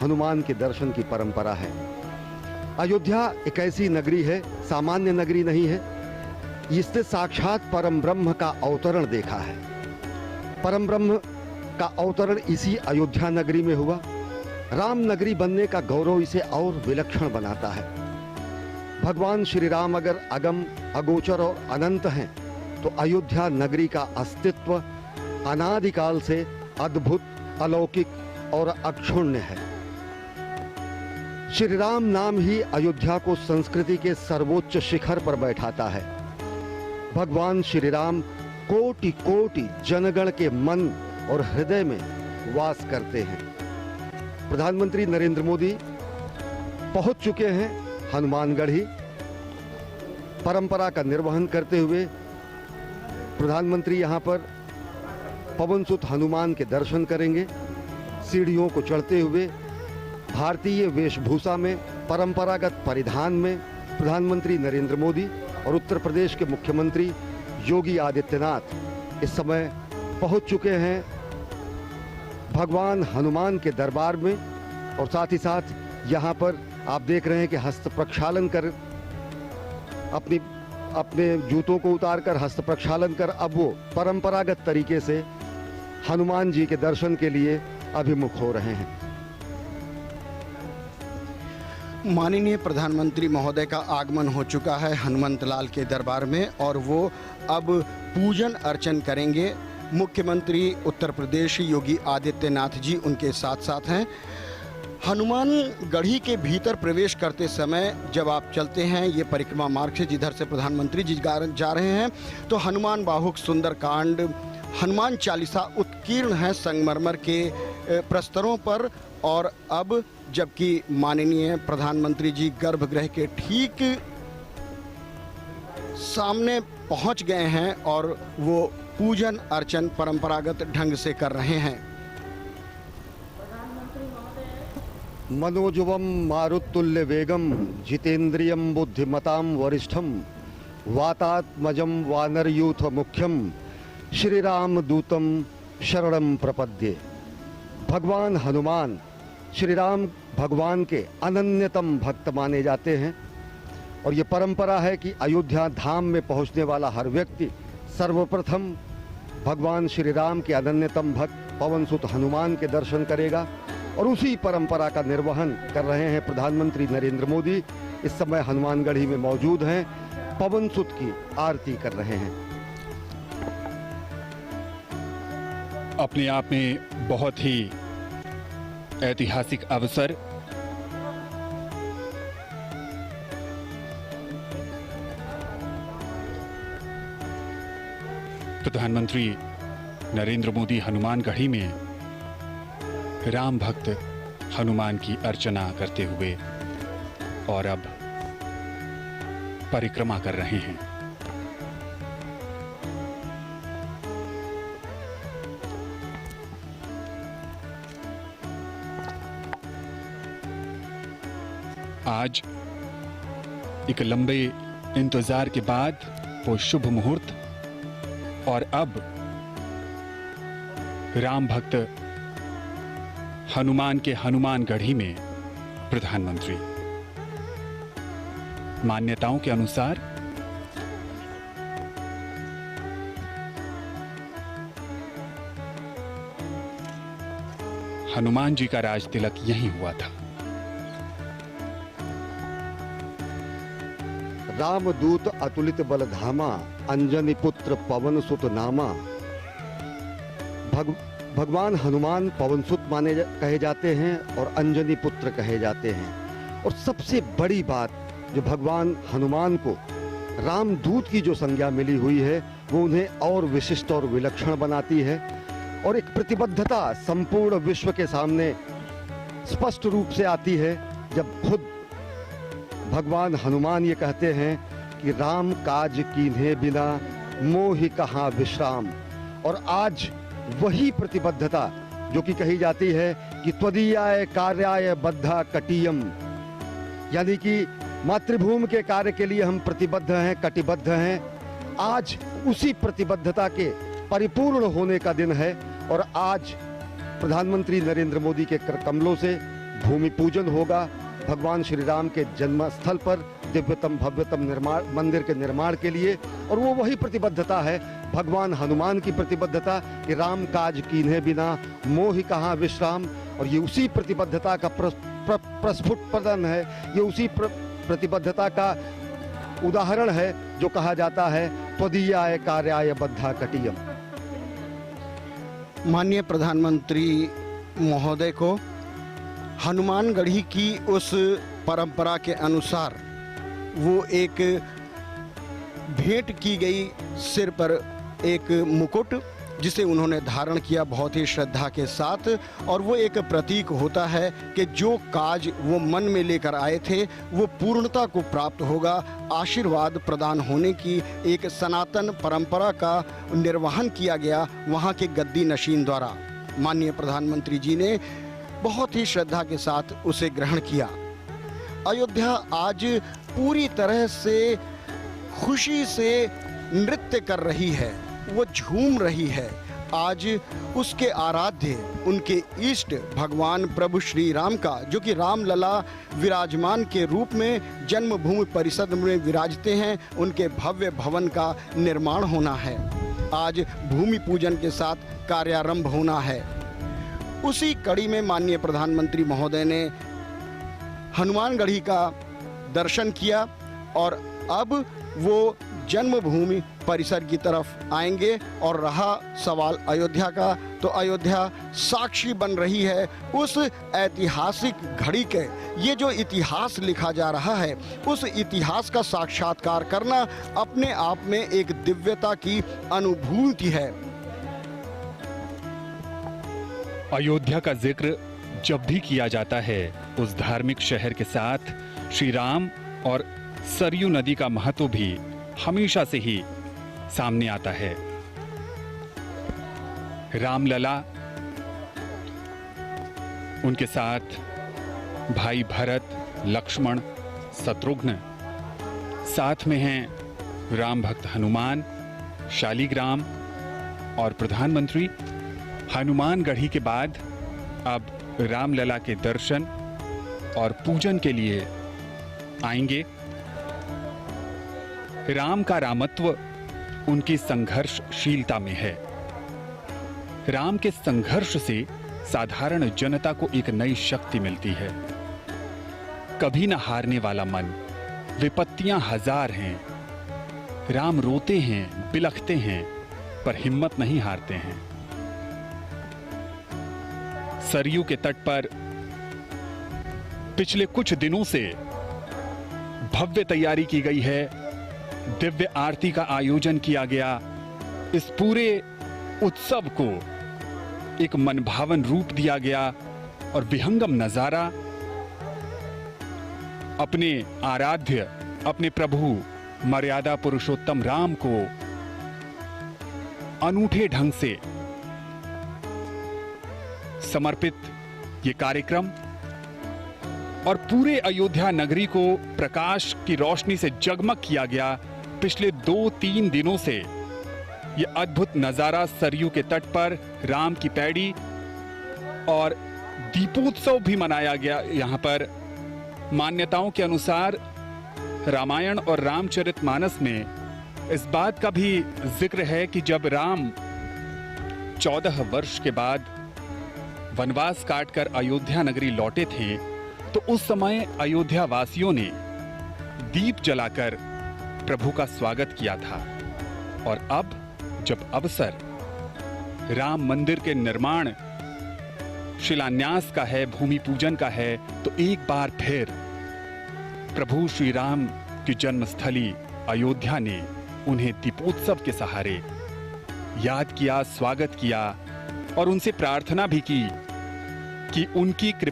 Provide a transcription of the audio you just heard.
हनुमान के दर्शन की परंपरा है। अयोध्या एक ऐसी नगरी है, सामान्य नगरी नहीं है। इसने साक्षात परम ब्रह्म का अवतरण देखा है। परम ब्रह्म का अवतरण इसी अयोध्या नगरी में हुआ। राम नगरी बनने का गौरव इसे और विलक्षण बनाता है। भगवान श्री राम अगर अगम, अगोचर और अनंत हैं, तो अयोध्या नगरी का अस्तित्व अनादिकाल से अद्भुत, अलौकिक और अक्षुण्य है। श्री राम नाम ही अयोध्या को संस्कृति के सर्वोच्च शिखर पर बैठाता है। भगवान श्री राम कोटि कोटि जनगण के मन और हृदय में वास करते हैं। प्रधानमंत्री नरेंद्र मोदी पहुंच चुके हैं हनुमानगढ़ी। परंपरा का निर्वहन करते हुए प्रधानमंत्री यहां पर पवन सुत हनुमान के दर्शन करेंगे। सीढ़ियों को चढ़ते हुए भारतीय वेशभूषा में, परंपरागत परिधान में प्रधानमंत्री नरेंद्र मोदी और उत्तर प्रदेश के मुख्यमंत्री योगी आदित्यनाथ इस समय पहुंच चुके हैं भगवान हनुमान के दरबार में। और साथ ही साथ यहाँ पर आप देख रहे हैं कि हस्त प्रक्षालन कर, अपने जूतों को उतारकर हस्त प्रक्षालन कर अब वो परंपरागत तरीके से हनुमान जी के दर्शन के लिए अभिमुख हो रहे हैं। माननीय प्रधानमंत्री महोदय का आगमन हो चुका है हनुमंत लाल के दरबार में और वो अब पूजन अर्चन करेंगे। मुख्यमंत्री उत्तर प्रदेश योगी आदित्यनाथ जी उनके साथ साथ हैं। हनुमान गढ़ी के भीतर प्रवेश करते समय जब आप चलते हैं ये परिक्रमा मार्ग से, जिधर से प्रधानमंत्री जी जा रहे हैं, तो हनुमान बाहुक सुंदरकांड, हनुमान चालीसा उत्कीर्ण है संगमरमर के प्रस्तरों पर। और अब जबकि माननीय प्रधानमंत्री जी गर्भगृह के ठीक सामने पहुंच गए हैं और वो पूजन अर्चन परंपरागत ढंग से कर रहे हैं। मनोजवम मारुतुल्य वेगम जितेंद्रियम बुद्धिमताम वरिष्ठम वातात्मजम वानरयूथ मुख्यम श्री राम दूतम शरणम प्रपद्ये। भगवान हनुमान श्री राम भगवान के अनन्यतम भक्त माने जाते हैं और ये परंपरा है कि अयोध्या धाम में पहुंचने वाला हर व्यक्ति सर्वप्रथम भगवान श्री राम के अनन्यतम भक्त पवन सुत हनुमान के दर्शन करेगा। और उसी परंपरा का निर्वहन कर रहे हैं प्रधानमंत्री नरेंद्र मोदी। इस समय हनुमानगढ़ी में मौजूद हैं, पवन सुत की आरती कर रहे हैं। अपने आप में बहुत ही ऐतिहासिक अवसर। प्रधानमंत्री नरेंद्र मोदी हनुमानगढ़ी में राम भक्त हनुमान की अर्चना करते हुए और अब परिक्रमा कर रहे हैं। आज एक लंबे इंतजार के बाद वो शुभ मुहूर्त और अब राम भक्त हनुमान के हनुमानगढ़ी में प्रधानमंत्री। मान्यताओं के अनुसार हनुमान जी का राज तिलक यहीं हुआ था। रामदूत अतुलित बलधामा अंजनी पुत्र पवन सुत नामा। भगवान हनुमान पवन सुत कहे जाते हैं और अंजनी पुत्र कहे जाते हैं। और सबसे बड़ी बात जो भगवान हनुमान को रामदूत की जो संज्ञा मिली हुई है वो उन्हें और विशिष्ट और विलक्षण बनाती है और एक प्रतिबद्धता संपूर्ण विश्व के सामने स्पष्ट रूप से आती है जब खुद भगवान हनुमान ये कहते हैं कि राम काज कीन्हे बिना मोहि कहाँ विश्राम। और आज वही प्रतिबद्धता जो कि कही जाती है कि त्वदीयाय कार्याय बद्धा कटियम, यानी कि मातृभूमि के कार्य के लिए हम प्रतिबद्ध हैं, कटिबद्ध हैं। आज उसी प्रतिबद्धता के परिपूर्ण होने का दिन है और आज प्रधानमंत्री नरेंद्र मोदी के कर कमलों से भूमि पूजन होगा भगवान श्री राम के जन्म स्थल पर दिव्यतम भव्यतम निर्माण मंदिर के निर्माण के लिए। और वो वही प्रतिबद्धता है भगवान हनुमान की प्रतिबद्धता कि राम काज कीन्हे बिना मोहि कहाँ विश्राम। और ये उसी प्रतिबद्धता का प्रस्फुटन है, ये उसी प्रतिबद्धता का उदाहरण है जो कहा जाता है त्वदीयाय कार्याय बद्धा कटियम। माननीय प्रधानमंत्री महोदय को हनुमानगढ़ी की उस परंपरा के अनुसार वो एक भेंट की गई सिर पर एक मुकुट जिसे उन्होंने धारण किया बहुत ही श्रद्धा के साथ। और वो एक प्रतीक होता है कि जो काज वो मन में लेकर आए थे वो पूर्णता को प्राप्त होगा। आशीर्वाद प्रदान होने की एक सनातन परंपरा का निर्वहन किया गया वहाँ के गद्दी नशीन द्वारा। माननीय प्रधानमंत्री जी ने बहुत ही श्रद्धा के साथ उसे ग्रहण किया। अयोध्या आज पूरी तरह से खुशी से नृत्य कर रही है, वो झूम रही है। आज उसके आराध्य, उनके इष्ट भगवान प्रभु श्री राम का, जो कि रामलला विराजमान के रूप में जन्मभूमि परिषद में विराजते हैं, उनके भव्य भवन का निर्माण होना है। आज भूमि पूजन के साथ कार्यारंभ होना है। उसी कड़ी में माननीय प्रधानमंत्री महोदय ने हनुमानगढ़ी का दर्शन किया और अब वो जन्मभूमि परिसर की तरफ आएंगे। और रहा सवाल अयोध्या का, तो अयोध्या साक्षी बन रही है उस ऐतिहासिक घड़ी के। ये जो इतिहास लिखा जा रहा है उस इतिहास का साक्षात्कार करना अपने आप में एक दिव्यता की अनुभूति है। अयोध्या का जिक्र जब भी किया जाता है उस धार्मिक शहर के साथ श्री राम और सरयू नदी का महत्व भी हमेशा से ही सामने आता है। रामलला, उनके साथ भाई भरत, लक्ष्मण, शत्रुघ्न, साथ में हैं राम भक्त हनुमान, शालिग्राम और प्रधानमंत्री। हनुमानगढ़ी के बाद अब रामलला के दर्शन और पूजन के लिए आएंगे। राम का रामत्व उनकी संघर्षशीलता में है। राम के संघर्ष से साधारण जनता को एक नई शक्ति मिलती है। कभी न हारने वाला मन, विपत्तियां हजार हैं। राम रोते हैं, बिलखते हैं, पर हिम्मत नहीं हारते हैं। सरयू के तट पर पिछले कुछ दिनों से भव्य तैयारी की गई है। दिव्य आरती का आयोजन किया गया। इस पूरे उत्सव को एक मनभावन रूप दिया गया और विहंगम नजारा अपने आराध्य, अपने प्रभु मर्यादा पुरुषोत्तम राम को अनूठे ढंग से समर्पित ये कार्यक्रम और पूरे अयोध्या नगरी को प्रकाश की रोशनी से जगमग किया गया। पिछले 2-3 दिनों से ये अद्भुत नजारा सरयू के तट पर राम की पैड़ी और दीपोत्सव भी मनाया गया। यहाँ पर मान्यताओं के अनुसार रामायण और रामचरितमानस में इस बात का भी जिक्र है कि जब राम 14 वर्ष के बाद वनवास काटकर अयोध्या नगरी लौटे थे तो उस समय अयोध्या वासियों ने दीप जलाकर प्रभु का स्वागत किया था। और अब जब अवसर राम मंदिर के निर्माण शिलान्यास का है, भूमि पूजन का है, तो एक बार फिर प्रभु श्री राम की जन्मस्थली अयोध्या ने उन्हें दीपोत्सव के सहारे याद किया, स्वागत किया और उनसे प्रार्थना भी की कि उनकी कृपा